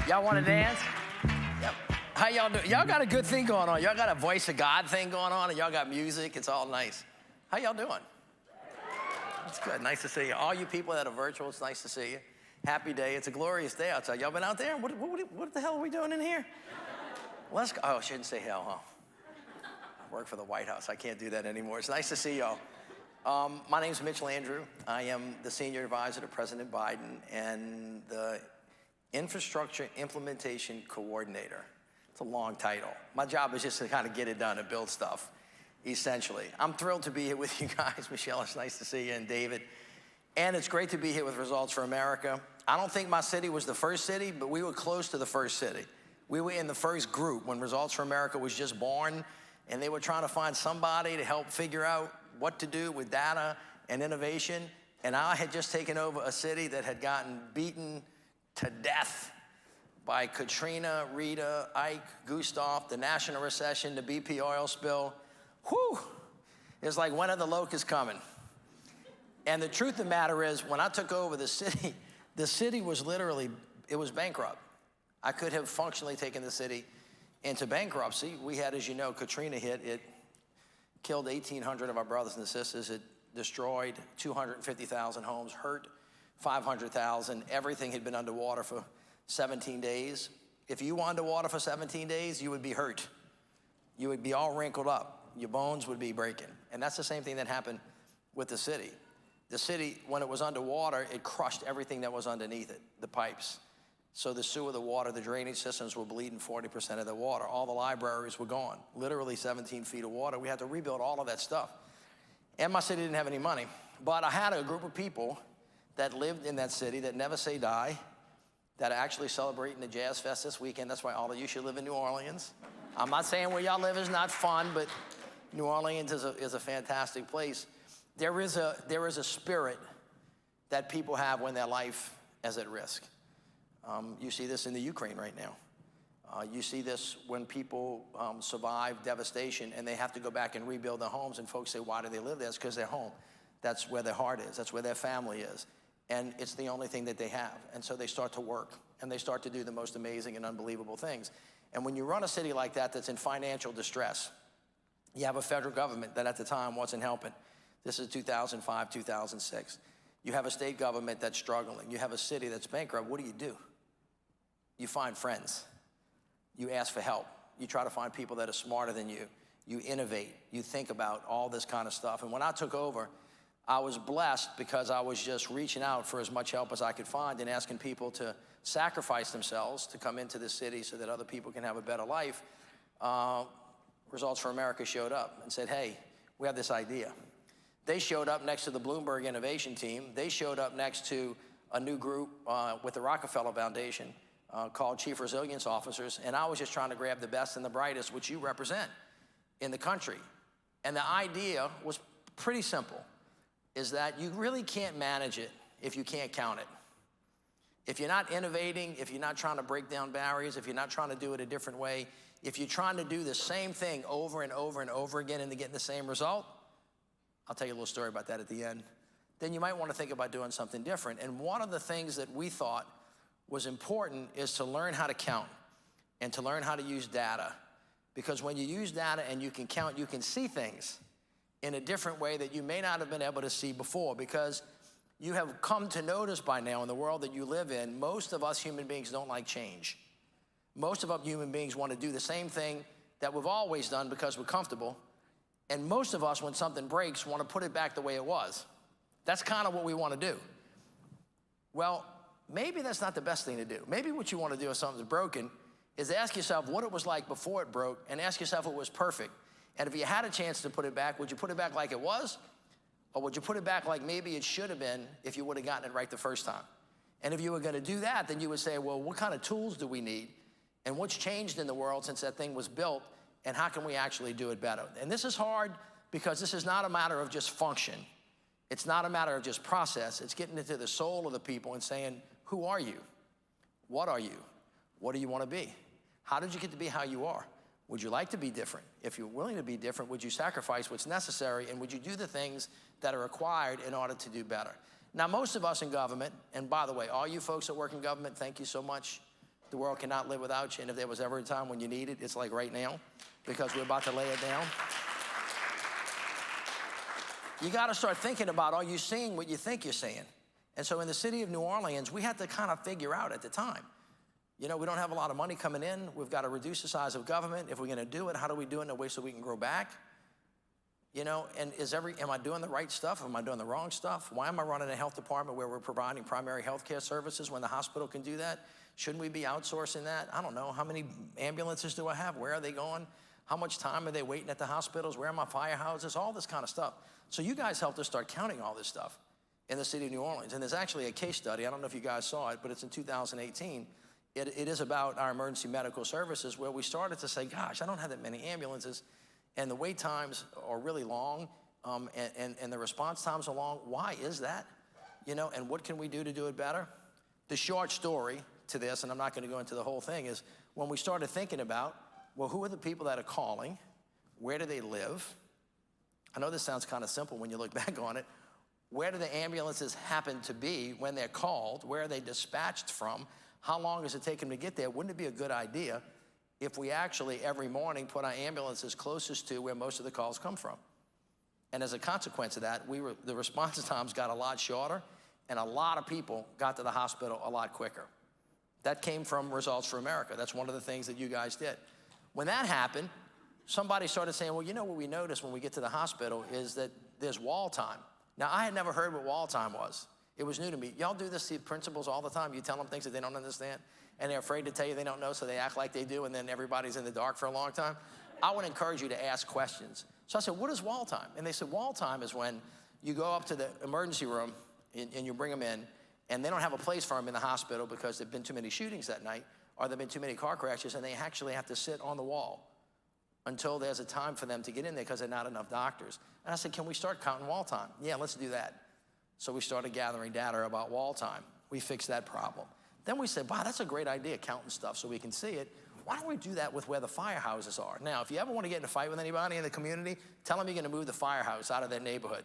Y'all want to dance? Yep. How y'all doing? Y'all got a good thing going on. Y'all got a voice of God thing going on, and y'all got music. It's all nice. How y'all doing? It's good. Nice to see you. All you people that are virtual, it's nice to see you. Happy day. It's a glorious day outside. Y'all been out there? What the hell are we doing in here? Let's go. Oh, I shouldn't say hell, huh? I work for the White House. I can't do that anymore. It's nice to see y'all. My name's Mitch Landrieu. I am the senior advisor to President Biden and the Infrastructure Implementation Coordinator. It's a long title. My job is just to kind of get it done and build stuff, essentially. I'm thrilled to be here with you guys. Michelle, it's nice to see you, and David. And it's great to be here with Results for America. I don't think my city was the first city, but we were close to the first city. We were in the first group when Results for America was just born, and they were trying to find somebody to help figure out what to do with data and innovation. And I had just taken over a city that had gotten beaten to death by Katrina, Rita, Ike, Gustav, the national recession, the BP oil spill. Whew! It's like, when are the locusts coming? And the truth of the matter is, when I took over the city was literally, it was bankrupt. I could have functionally taken the city into bankruptcy. We had, as you know, Katrina hit. It killed 1,800 of our brothers and sisters. It destroyed 250,000 homes, hurt 500,000. Everything had been underwater for 17 days. If you were underwater for 17 days, you would be hurt. You would be all wrinkled up. Your bones would be breaking. And that's the same thing that happened with the city. The city, when it was underwater, it crushed everything that was underneath it, the pipes. So the sewer, the water, the drainage systems were bleeding 40% of the water. All the libraries were gone, literally 17 feet of water. We had to rebuild all of that stuff. And my city didn't have any money. But I had a group of people that lived in that city that never say die, that are actually celebrating the Jazz Fest this weekend. That's why all of you should live in New Orleans. I'm not saying where y'all live is not fun, but New Orleans is a fantastic place. There is a spirit that people have when their life is at risk. You see this in the Ukraine right now. You see this when people survive devastation and they have to go back and rebuild their homes, and folks say, why do they live there? It's because they're home. That's where their heart is. That's where their family is. And it's the only thing that they have. And so they start to work, and they start to do the most amazing and unbelievable things. And when you run a city like that that's in financial distress, you have a federal government that at the time wasn't helping. This is 2005, 2006. You have a state government that's struggling. You have a city that's bankrupt. What do? You find friends. You ask for help. You try to find people that are smarter than you. You innovate. You think about all this kind of stuff. And when I took over, I was blessed because I was just reaching out for as much help as I could find and asking people to sacrifice themselves to come into this city so that other people can have a better life. Results for America showed up and said, hey, we have this idea. They showed up next to the Bloomberg Innovation Team. They showed up next to a new group with the Rockefeller Foundation called Chief Resilience Officers. And I was just trying to grab the best and the brightest, which you represent in the country. And the idea was pretty simple, is that you really can't manage it if you can't count it. If you're not innovating, if you're not trying to break down barriers, if you're not trying to do it a different way, if you're trying to do the same thing over and over and over again and to get the same result, I'll tell you a little story about that at the end, then you might want to think about doing something different. And one of the things that we thought was important is to learn how to count and to learn how to use data. Because when you use data and you can count, you can see things in a different way that you may not have been able to see before, because you have come to notice by now in the world that you live in, most of us human beings don't like change. Most of us human beings want to do the same thing that we've always done because we're comfortable. And most of us, when something breaks, want to put it back the way it was. That's kind of what we want to do. Well, maybe that's not the best thing to do. Maybe what you want to do if something's broken is ask yourself what it was like before it broke and ask yourself if it was perfect. And if you had a chance to put it back, would you put it back like it was? Or would you put it back like maybe it should have been if you would have gotten it right the first time? And if you were going to do that, then you would say, well, what kind of tools do we need? And what's changed in the world since that thing was built? And how can we actually do it better? And this is hard because this is not a matter of just function. It's not a matter of just process. It's getting into the soul of the people and saying, who are you? What are you? What do you want to be? How did you get to be how you are? Would you like to be different? If you're willing to be different, would you sacrifice what's necessary, and would you do the things that are required in order to do better? Now, most of us in government, and by the way, all you folks that work in government, thank you so much. The world cannot live without you, and if there was ever a time when you need it, it's like right now, because we're about to lay it down. You got to start thinking about, are you seeing what you think you're seeing? And so in the city of New Orleans, we had to kind of figure out at the time, you know, we don't have a lot of money coming in. We've got to reduce the size of government. If we're going to do it, how do we do it in a way so we can grow back? You know, and am I doing the right stuff? Am I doing the wrong stuff? Why am I running a health department where we're providing primary health care services when the hospital can do that? Shouldn't we be outsourcing that? I don't know. How many ambulances do I have? Where are they going? How much time are they waiting at the hospitals? Where are my firehouses? All this kind of stuff. So you guys helped us start counting all this stuff in the city of New Orleans. And there's actually a case study. I don't know if you guys saw it, but it's in 2018. It is about our emergency medical services, where we started to say, gosh, I don't have that many ambulances, and the wait times are really long, and the response times are long. Why is that? You know, and what can we do to do it better? The short story to this, and I'm not going to go into the whole thing, is when we started thinking about, well, who are the people that are calling? Where do they live? I know this sounds kind of simple when you look back on it. Where do the ambulances happen to be when they're called? Where are they dispatched from? How long does it take them to get there? Wouldn't it be a good idea if we actually every morning put our ambulances closest to where most of the calls come from? And as a consequence of that, the response times got a lot shorter, and a lot of people got to the hospital a lot quicker. That came from Results for America. That's one of the things that you guys did. When that happened, somebody started saying, well, you know what we noticed when we get to the hospital is that there's wall time. Now, I had never heard what wall time was. It was new to me. Y'all do this to principals all the time. You tell them things that they don't understand, and they're afraid to tell you they don't know, so they act like they do, and then everybody's in the dark for a long time. I would encourage you to ask questions. So I said, what is wall time? And they said, wall time is when you go up to the emergency room and you bring them in, and they don't have a place for them in the hospital because there have been too many shootings that night, or there have been too many car crashes, and they actually have to sit on the wall until there's a time for them to get in there because there are not enough doctors. And I said, can we start counting wall time? Yeah, let's do that. So we started gathering data about wall time. We fixed that problem. Then we said, wow, that's a great idea, counting stuff so we can see it. Why don't we do that with where the firehouses are? Now, if you ever want to get in a fight with anybody in the community, tell them you're going to move the firehouse out of their neighborhood.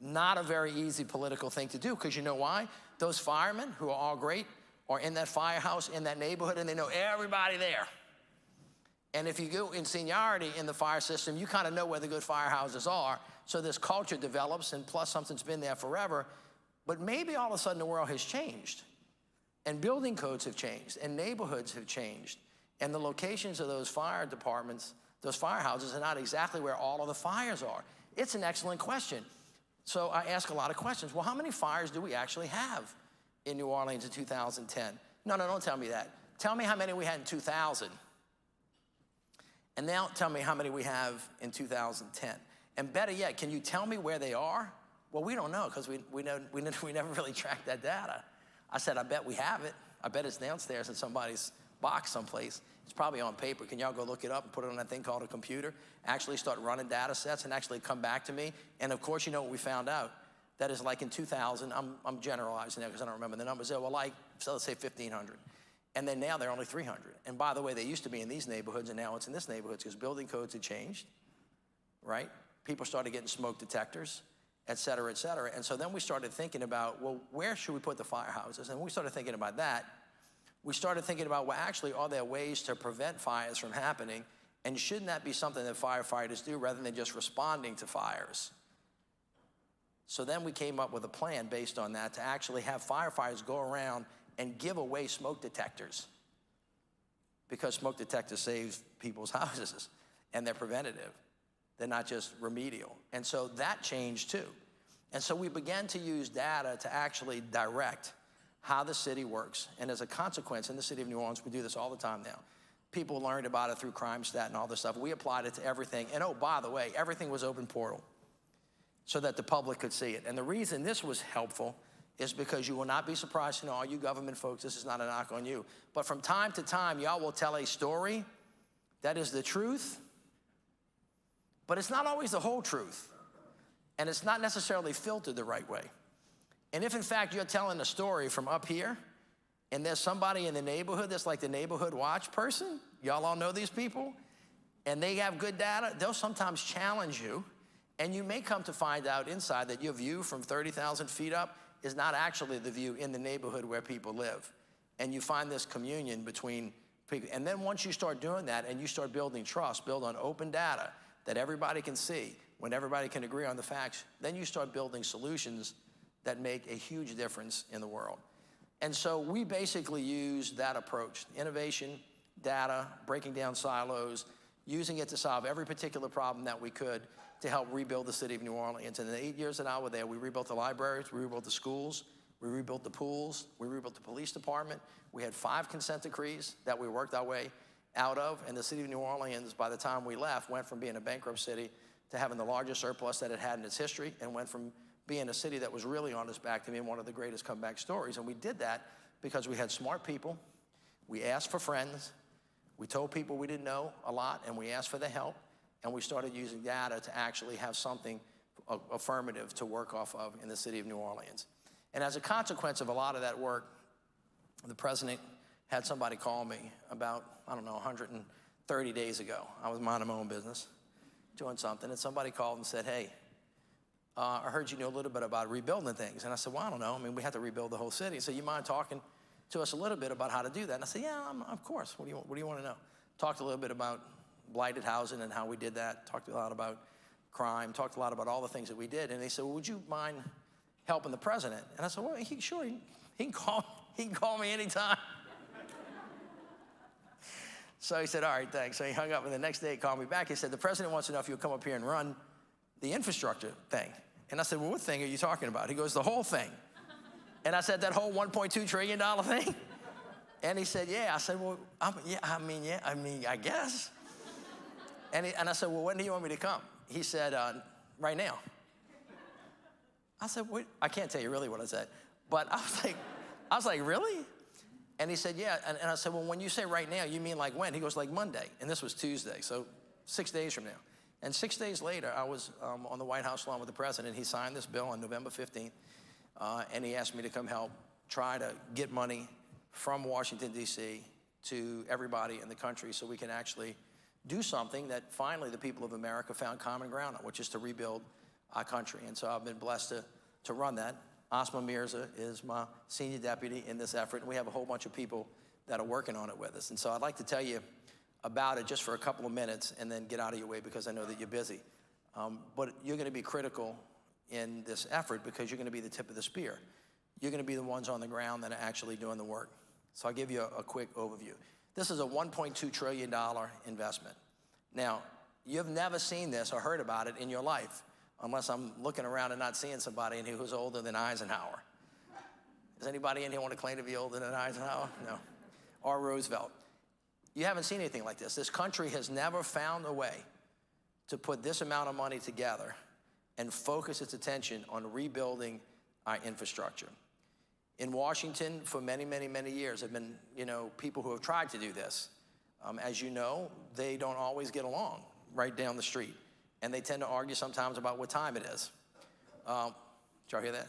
Not a very easy political thing to do, because you know why? Those firemen, who are all great, are in that firehouse in that neighborhood, and they know everybody there. And if you go in seniority in the fire system, you kind of know where the good firehouses are. So this culture develops, and plus something's been there forever. But maybe all of a sudden the world has changed, and building codes have changed, and neighborhoods have changed, and the locations of those fire departments, those firehouses, are not exactly where all of the fires are. It's an excellent question. So I ask a lot of questions. Well, how many fires do we actually have in New Orleans in 2010? No, don't tell me that. Tell me how many we had in 2000. And now tell me how many we have in 2010. And better yet, can you tell me where they are? Well, we don't know, because we never really tracked that data. I said, I bet we have it. I bet it's downstairs in somebody's box someplace. It's probably on paper. Can y'all go look it up and put it on that thing called a computer, actually start running data sets and actually come back to me? And of course, you know what we found out? That is, like in 2000, I'm generalizing there because I don't remember the numbers. They were like, so let's say 1,500. And then now they're only 300. And by the way, they used to be in these neighborhoods, and now it's in this neighborhood because building codes had changed, right? People started getting smoke detectors, et cetera, et cetera. And so then we started thinking about, well, where should we put the firehouses? And when we started thinking about that, we started thinking about, well, actually, are there ways to prevent fires from happening? And shouldn't that be something that firefighters do rather than just responding to fires? So then we came up with a plan based on that to actually have firefighters go around and give away smoke detectors, because smoke detectors save people's houses, and they're preventative. They're not just remedial. And so that changed too. And so we began to use data to actually direct how the city works. And as a consequence, in the city of New Orleans, we do this all the time now. People learned about it through CrimeStat and all this stuff. We applied it to everything. And oh, by the way, everything was open portal so that the public could see it. And the reason this was helpful is because you will not be surprised to know, all you government folks, this is not a knock on you, but from time to time, y'all will tell a story that is the truth, but it's not always the whole truth, and it's not necessarily filtered the right way. And if, in fact, you're telling a story from up here, and there's somebody in the neighborhood that's like the neighborhood watch person, y'all all know these people, and they have good data, they'll sometimes challenge you, and you may come to find out inside that your view from 30,000 feet up is not actually the view in the neighborhood where people live. And you find this communion between people. And then once you start doing that and you start building trust, build on open data that everybody can see, when everybody can agree on the facts, then you start building solutions that make a huge difference in the world. And so we basically use that approach: innovation, data, breaking down silos, using it to solve every particular problem that we could to help rebuild the city of New Orleans. And in the 8 years that I was there, we rebuilt the libraries, we rebuilt the schools, we rebuilt the pools, we rebuilt the police department. We had 5 consent decrees that we worked our way out of. And the city of New Orleans, by the time we left, went from being a bankrupt city to having the largest surplus that it had in its history, and went from being a city that was really on its back to being one of the greatest comeback stories. And we did that because we had smart people, we asked for friends, we told people we didn't know a lot, and we asked for the help, and we started using data to actually have something affirmative to work off of in the city of New Orleans. And as a consequence of a lot of that work, the president had somebody call me about, I don't know, 130 days ago. I was minding my own business, doing something, and somebody called and said, hey, I heard you know a little bit about rebuilding things. And I said, well, I don't know. I mean, we had to rebuild the whole city. He said, you mind talking to us a little bit about how to do that? And I said, yeah, of course. What do you want to know? Talked a little bit about blighted housing and how we did that. Talked a lot about crime. Talked a lot about all the things that we did. And they said, well, would you mind helping the president? And I said, well, sure, he can call me anytime. So he said, all right, thanks. So he hung up, and the next day he called me back. He said, the president wants to know if you'll come up here and run the infrastructure thing. And I said, well, what thing are you talking about? He goes, the whole thing. And I said, that whole $1.2 trillion thing? And he said, yeah. I said, well, I guess. And I said, well, when do you want me to come? He said, right now. I said, what? I can't tell you really what I said. But I was like, really? And he said, yeah. And I said, well, when you say right now, you mean like when? He goes, like Monday. And this was Tuesday, so 6 days from now. And 6 days later, I was on the White House lawn with the president. He signed this bill on November 15th, and he asked me to come help try to get money from Washington, D.C. to everybody in the country so we can actually do something that finally the people of America found common ground on, which is to rebuild our country. And so I've been blessed to run that. Asma Mirza is my senior deputy in this effort, and we have a whole bunch of people that are working on it with us. And so I'd like to tell you about it just for a couple of minutes and then get out of your way because I know that you're busy. But you're going to be critical in this effort because you're going to be the tip of the spear. You're going to be the ones on the ground that are actually doing the work. So I'll give you a quick overview. This is a $1.2 trillion investment. Now, you've never seen this or heard about it in your life unless I'm looking around and not seeing somebody in here who's older than Eisenhower. Does anybody in here want to claim to be older than Eisenhower? No. Or Roosevelt. You haven't seen anything like this. This country has never found a way to put this amount of money together and focus its attention on rebuilding our infrastructure. In Washington, for many, many, many years, have been, people who have tried to do this. As you know, they don't always get along right down the street, and they tend to argue sometimes about what time it is. Did y'all hear that?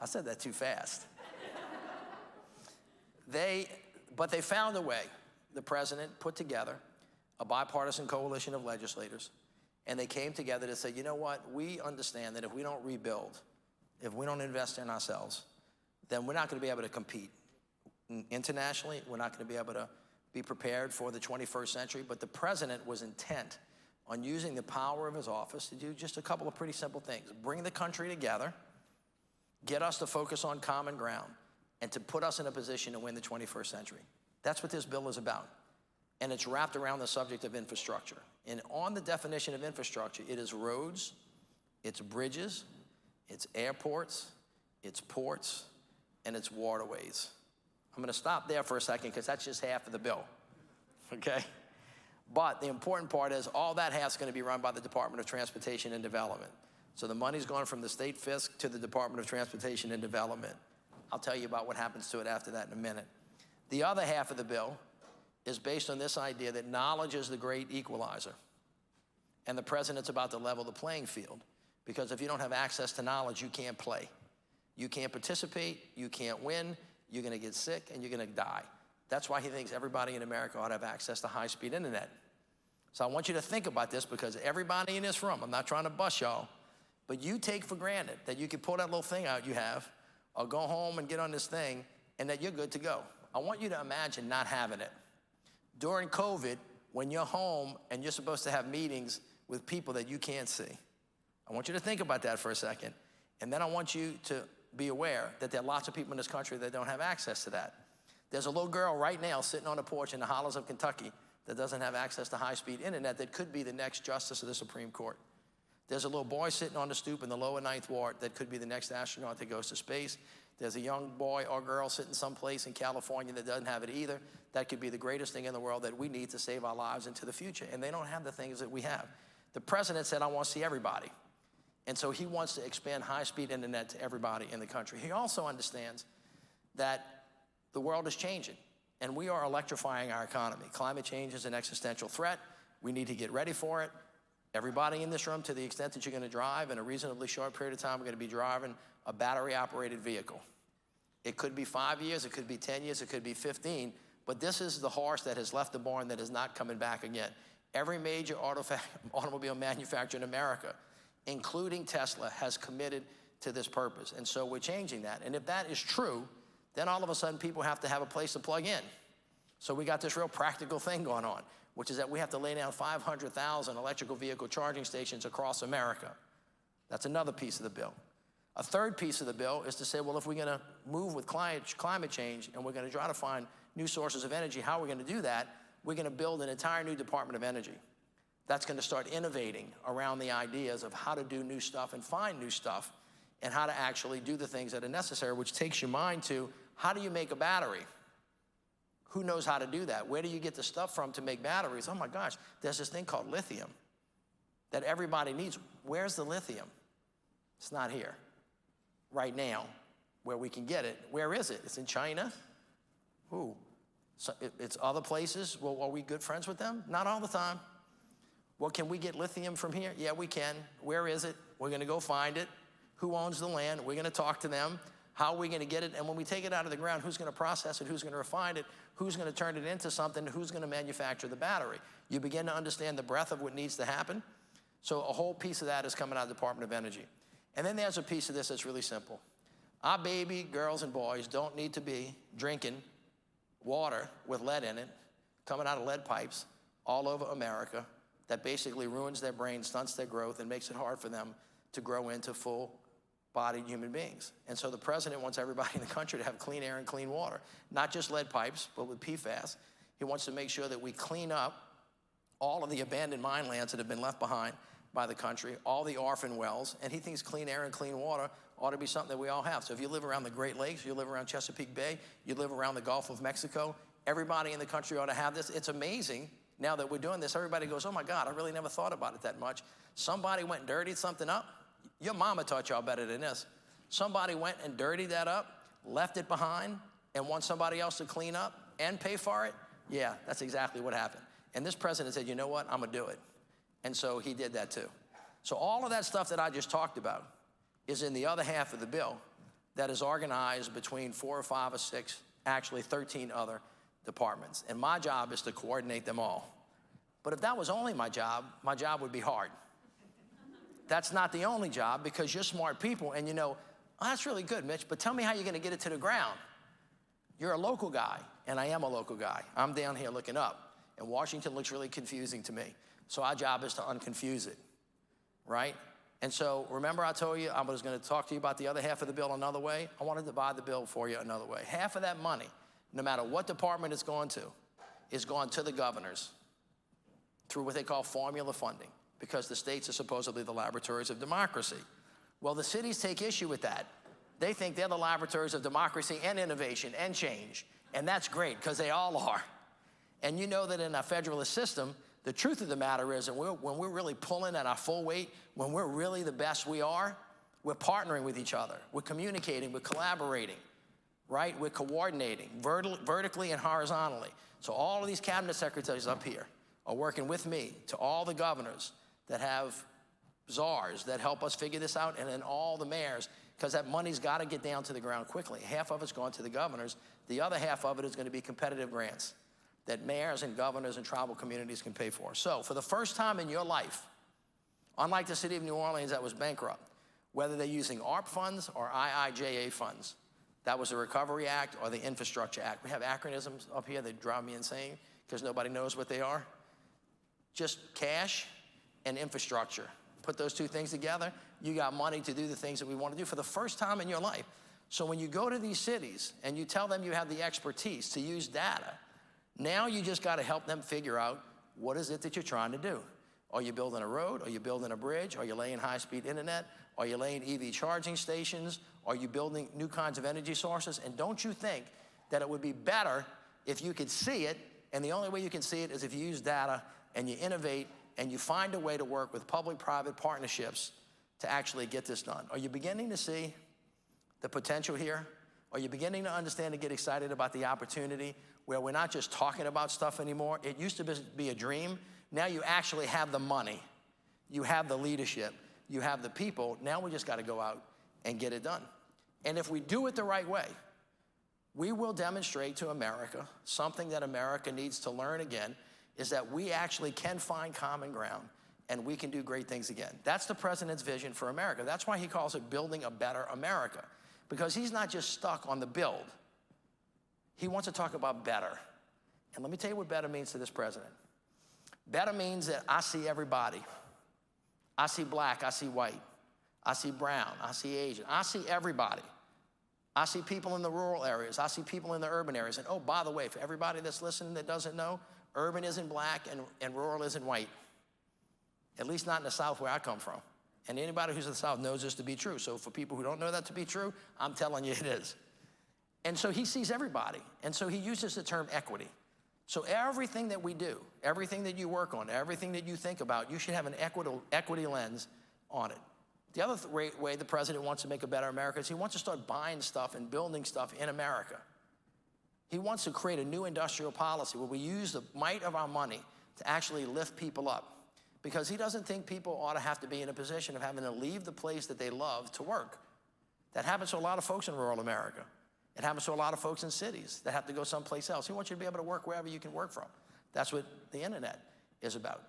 I said that too fast. But they found a way. The president put together a bipartisan coalition of legislators, and they came together to say, you know what, we understand that if we don't rebuild, if we don't invest in ourselves, then we're not going to be able to compete internationally. We're not going to be able to be prepared for the 21st century. But the president was intent on using the power of his office to do just a couple of pretty simple things. Bring the country together, get us to focus on common ground, and to put us in a position to win the 21st century. That's what this bill is about. And it's wrapped around the subject of infrastructure. And on the definition of infrastructure, it is roads, it's bridges, it's airports, it's ports, and it's waterways. I'm going to stop there for a second because that's just half of the bill, okay? But the important part is all that half is going to be run by the Department of Transportation and Development. So the money's going from the state fisc to the Department of Transportation and Development. I'll tell you about what happens to it after that in a minute. The other half of the bill is based on this idea that knowledge is the great equalizer. And the president's about to level the playing field. Because if you don't have access to knowledge, you can't play. You can't participate, you can't win, you're going to get sick, and you're going to die. That's why he thinks everybody in America ought to have access to high-speed internet. So I want you to think about this because everybody in this room, I'm not trying to bust y'all, But you take for granted that you can pull that little thing out you have, or go home and get on this thing, and that you're good to go. I want you to imagine not having it. During COVID, when you're home and you're supposed to have meetings with people that you can't see. I want you to think about that for a second. And then I want you to be aware that there are lots of people in this country that don't have access to that. There's a little girl right now sitting on a porch in the hollows of Kentucky that doesn't have access to high-speed internet that could be the next justice of the Supreme Court. There's a little boy sitting on the stoop in the lower Ninth Ward that could be the next astronaut that goes to space. There's a young boy or girl sitting someplace in California that doesn't have it either. That could be the greatest thing in the world that we need to save our lives into the future. And they don't have the things that we have. The president said, I want to see everybody. And so he wants to expand high-speed internet to everybody in the country. He also understands that the world is changing, and we are electrifying our economy. Climate change is an existential threat. We need to get ready for it. Everybody in this room, to the extent that you're going to drive, in a reasonably short period of time, we're going to be driving a battery-operated vehicle. It could be 5 years, it could be 10 years, it could be 15, but this is the horse that has left the barn that is not coming back again. Every major automobile manufacturer in America, including Tesla, has committed to this purpose. And so we're changing that. And if that is true, then all of a sudden people have to have a place to plug in. So we got this real practical thing going on, which is that we have to lay down 500,000 electrical vehicle charging stations across America. That's another piece of the bill. A third piece of the bill is to say, well, if we're going to move with climate change and we're going to try to find new sources of energy, how are we going to do that? We're going to build an entire new Department of Energy that's going to start innovating around the ideas of how to do new stuff and find new stuff and how to actually do the things that are necessary, which takes your mind to, how do you make a battery? Who knows how to do that? Where do you get the stuff from to make batteries? Oh my gosh, there's this thing called lithium that everybody needs. Where's the lithium? It's not here right now where we can get it. Where is it? It's in China. Ooh, so it's other places. Well, are we good friends with them? Not all the time. Well, can we get lithium from here? Yeah, we can. Where is it? We're going to go find it. Who owns the land? We're going to talk to them. How are we going to get it? And when we take it out of the ground, who's going to process it? Who's going to refine it? Who's going to turn it into something? Who's going to manufacture the battery? You begin to understand the breadth of what needs to happen. So a whole piece of that is coming out of the Department of Energy. And then there's a piece of this that's really simple. Our baby girls and boys don't need to be drinking water with lead in it, coming out of lead pipes all over America, that basically ruins their brain, stunts their growth, and makes it hard for them to grow into full-bodied human beings. And so the president wants everybody in the country to have clean air and clean water, not just lead pipes, but with PFAS. He wants to make sure that we clean up all of the abandoned mine lands that have been left behind by the country, all the orphan wells, and he thinks clean air and clean water ought to be something that we all have. So if you live around the Great Lakes, you live around Chesapeake Bay, you live around the Gulf of Mexico, everybody in the country ought to have this. It's amazing. Now that we're doing this, everybody goes, oh my God, I really never thought about it that much. Somebody went and dirtied something up. Your mama taught y'all better than this. Somebody went and dirtied that up, left it behind, and wants somebody else to clean up and pay for it? Yeah, that's exactly what happened. And this president said, you know what, I'm gonna do it. And so he did that too. So all of that stuff that I just talked about is in the other half of the bill that is organized between 4 or 5 or 6, actually 13 other departments. And my job is to coordinate them all. But if that was only my job would be hard. That's not the only job, because you're smart people and you know, oh, that's really good, Mitch, but tell me how you're gonna get it to the ground. You're a local guy, and I am a local guy. I'm down here looking up, and Washington looks really confusing to me. So our job is to unconfuse it, right? And so remember I told you I was gonna talk to you about the other half of the bill another way? I wanna divide the bill for you another way. Half of that money, no matter what department it's going to, is going to the governors through what they call formula funding, because the states are supposedly the laboratories of democracy. Well, the cities take issue with that. They think they're the laboratories of democracy and innovation and change, and that's great, because they all are. And you know that in our federalist system, the truth of the matter is that when we're really pulling at our full weight, when we're really the best we are, we're partnering with each other, we're communicating, we're collaborating, right? We're coordinating vertically and horizontally. So all of these cabinet secretaries up here are working with me to all the governors that have czars that help us figure this out, and then all the mayors, because that money's got to get down to the ground quickly. Half of it's going to the governors. The other half of it is going to be competitive grants that mayors and governors and tribal communities can pay for. So for the first time in your life, unlike the city of New Orleans that was bankrupt, whether they're using ARP funds or IIJA funds. That was the Recovery Act or the Infrastructure Act. We have acronyms up here that drive me insane because nobody knows what they are. Just cash and infrastructure. Put those two things together, you got money to do the things that we want to do for the first time in your life. So when you go to these cities and you tell them you have the expertise to use data, now you just got to help them figure out what is it that you're trying to do. Are you building a road? Are you building a bridge? Are you laying high-speed internet? Are you laying EV charging stations? Are you building new kinds of energy sources? And don't you think that it would be better if you could see it, and the only way you can see it is if you use data and you innovate and you find a way to work with public-private partnerships to actually get this done. Are you beginning to see the potential here? Are you beginning to understand and get excited about the opportunity where we're not just talking about stuff anymore? It used to be a dream. Now you actually have the money. You have the leadership. You have the people. Now we just got to go out and get it done. And if we do it the right way, we will demonstrate to America something that America needs to learn again, is that we actually can find common ground and we can do great things again. That's the president's vision for America. That's why he calls it building a better America, because he's not just stuck on the build. He wants to talk about better. And let me tell you what better means to this president. Better means that I see everybody. I see black, I see white, I see brown, I see Asian, I see everybody. I see people in the rural areas, I see people in the urban areas. And oh, by the way, for everybody that's listening that doesn't know, urban isn't black and rural isn't white. At least not in the South where I come from. And anybody who's in the South knows this to be true. So for people who don't know that to be true, I'm telling you it is. And so he sees everybody. And so he uses the term equity. So everything that we do, everything that you work on, everything that you think about, you should have an equity lens on it. The other way the president wants to make a better America is he wants to start buying stuff and building stuff in America. He wants to create a new industrial policy where we use the might of our money to actually lift people up. Because he doesn't think people ought to have to be in a position of having to leave the place that they love to work. That happens to a lot of folks in rural America. It happens to a lot of folks in cities that have to go someplace else. He wants you to be able to work wherever you can work from. That's what the internet is about.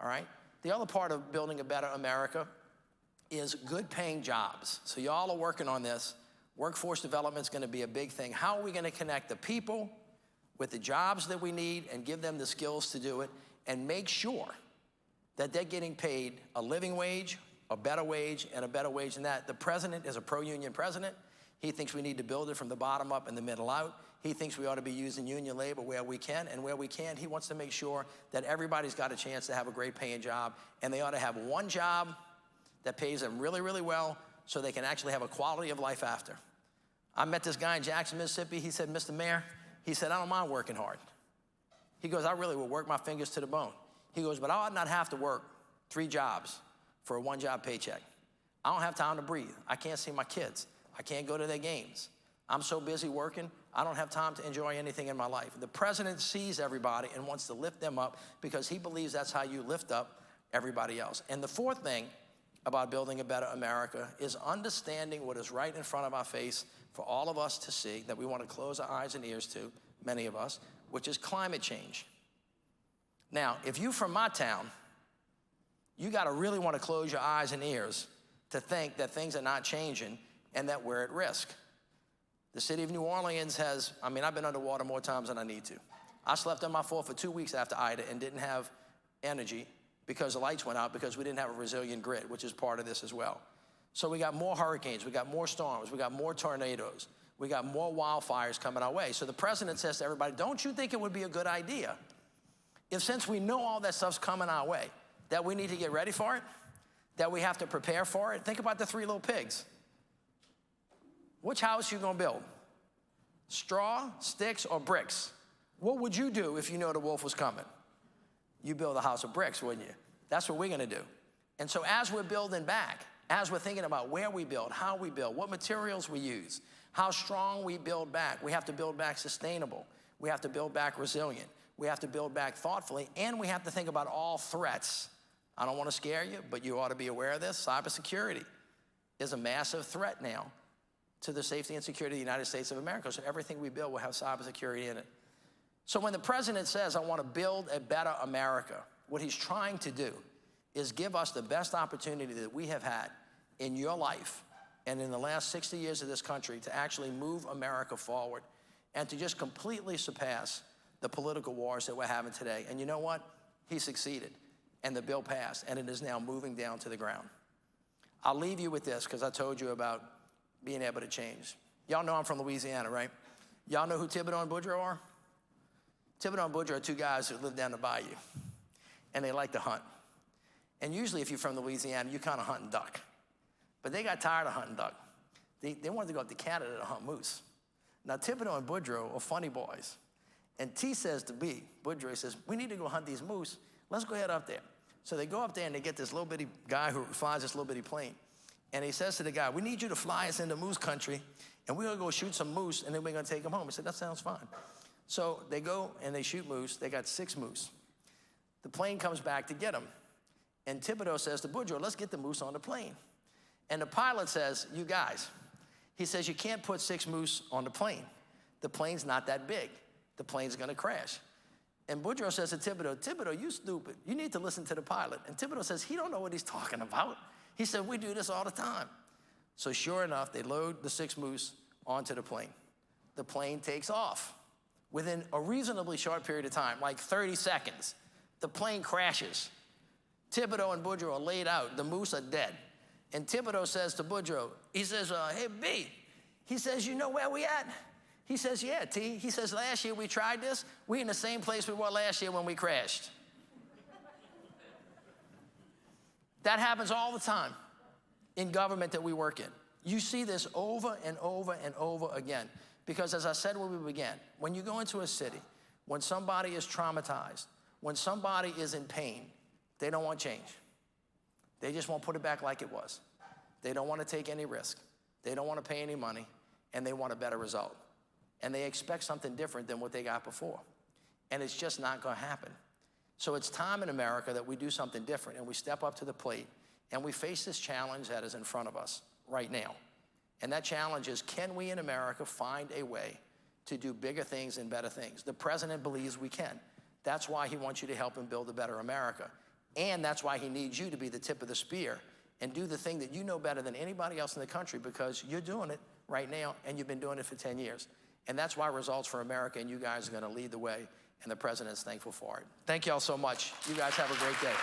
All right? The other part of building a better America is good paying jobs. So y'all are working on this. Workforce development is going to be a big thing. How are we going to connect the people with the jobs that we need and give them the skills to do it and make sure that they're getting paid a living wage, a better wage, and a better wage than that? The president is a pro-union president. He thinks we need to build it from the bottom up and the middle out. He thinks we ought to be using union labor where we can, and where we can't, he wants to make sure that everybody's got a chance to have a great paying job, and they ought to have one job that pays them really, really well so they can actually have a quality of life after. I met this guy in Jackson, Mississippi. He said, Mr. Mayor, he said, I don't mind working hard. He goes, I really will work my fingers to the bone. He goes, but I ought not have to work 3 jobs for a 1-job paycheck. I don't have time to breathe. I can't see my kids. I can't go to their games. I'm so busy working, I don't have time to enjoy anything in my life. The president sees everybody and wants to lift them up because he believes that's how you lift up everybody else. And the fourth thing about building a better America is understanding what is right in front of our face for all of us to see, that we want to close our eyes and ears to, many of us, which is climate change. Now, if you're from my town, you got to really want to close your eyes and ears to think that things are not changing and that we're at risk. The city of New Orleans has, I've been underwater more times than I need to. I slept on my floor for 2 weeks after Ida and didn't have energy because the lights went out because we didn't have a resilient grid, which is part of this as well. So we got more hurricanes, we got more storms, we got more tornadoes, we got more wildfires coming our way. So the president says to everybody, don't you think it would be a good idea if, since we know all that stuff's coming our way, that we need to get ready for it, that we have to prepare for it? Think about the 3 little pigs. Which house you gonna build? Straw, sticks, or bricks? What would you do if you know the wolf was coming? You build a house of bricks, wouldn't you? That's what we're gonna do. And so as we're building back, as we're thinking about where we build, how we build, what materials we use, how strong we build back, we have to build back sustainable. We have to build back resilient. We have to build back thoughtfully, and we have to think about all threats. I don't want to scare you, but you ought to be aware of this. Cybersecurity is a massive threat now to the safety and security of the United States of America. So everything we build will have cybersecurity in it. So when the president says, I want to build a better America, what he's trying to do is give us the best opportunity that we have had in your life and in the last 60 years of this country to actually move America forward and to just completely surpass the political wars that we're having today. And you know what? He succeeded, and the bill passed, and it is now moving down to the ground. I'll leave you with this because I told you about being able to change. Y'all know I'm from Louisiana, right? Y'all know who Thibodeau and Boudreaux are? Thibodeau and Boudreaux are two guys who live down the bayou, and they like to hunt. And usually if you're from Louisiana, you kind of hunt and duck. But they got tired of hunting duck. They wanted to go up to Canada to hunt moose. Now, Thibodeau and Boudreaux are funny boys. And T says to B, Boudreaux says, we need to go hunt these moose. Let's go ahead up there. So they go up there and they get this little bitty guy who flies this little bitty plane. And he says to the guy, we need you to fly us into moose country, and we're gonna go shoot some moose, and then we're gonna take them home. He said, that sounds fine. So they go and they shoot moose. They got 6 moose. The plane comes back to get them. And Thibodeau says to Boudreaux, let's get the moose on the plane. And the pilot says, you guys, he says, you can't put 6 moose on the plane. The plane's not that big. The plane's gonna crash. And Boudreaux says to Thibodeau, Thibodeau, you stupid. You need to listen to the pilot. And Thibodeau says, he don't know what he's talking about. He said, we do this all the time. So sure enough, they load the 6 moose onto the plane. The plane takes off. Within a reasonably short period of time, like 30 seconds, the plane crashes. Thibodeau and Boudreaux are laid out. The moose are dead. And Thibodeau says to Boudreaux, he says, hey, B, he says, you know where we at? He says, yeah, T. He says, last year we tried this. We in the same place we were last year when we crashed. That happens all the time in government that we work in. You see this over and over and over again. Because as I said when we began, when you go into a city, when somebody is traumatized, when somebody is in pain, they don't want change. They just won't put it back like it was. They don't want to take any risk. They don't want to pay any money, and they want a better result. And they expect something different than what they got before. And it's just not going to happen. So it's time in America that we do something different, and we step up to the plate, and we face this challenge that is in front of us right now. And that challenge is, can we in America find a way to do bigger things and better things? The president believes we can. That's why he wants you to help him build a better America. And that's why he needs you to be the tip of the spear and do the thing that you know better than anybody else in the country, because you're doing it right now, and you've been doing it for 10 years. And that's why Results for America and you guys are going to lead the way, and the president's thankful for it. Thank you all so much. You guys have a great day.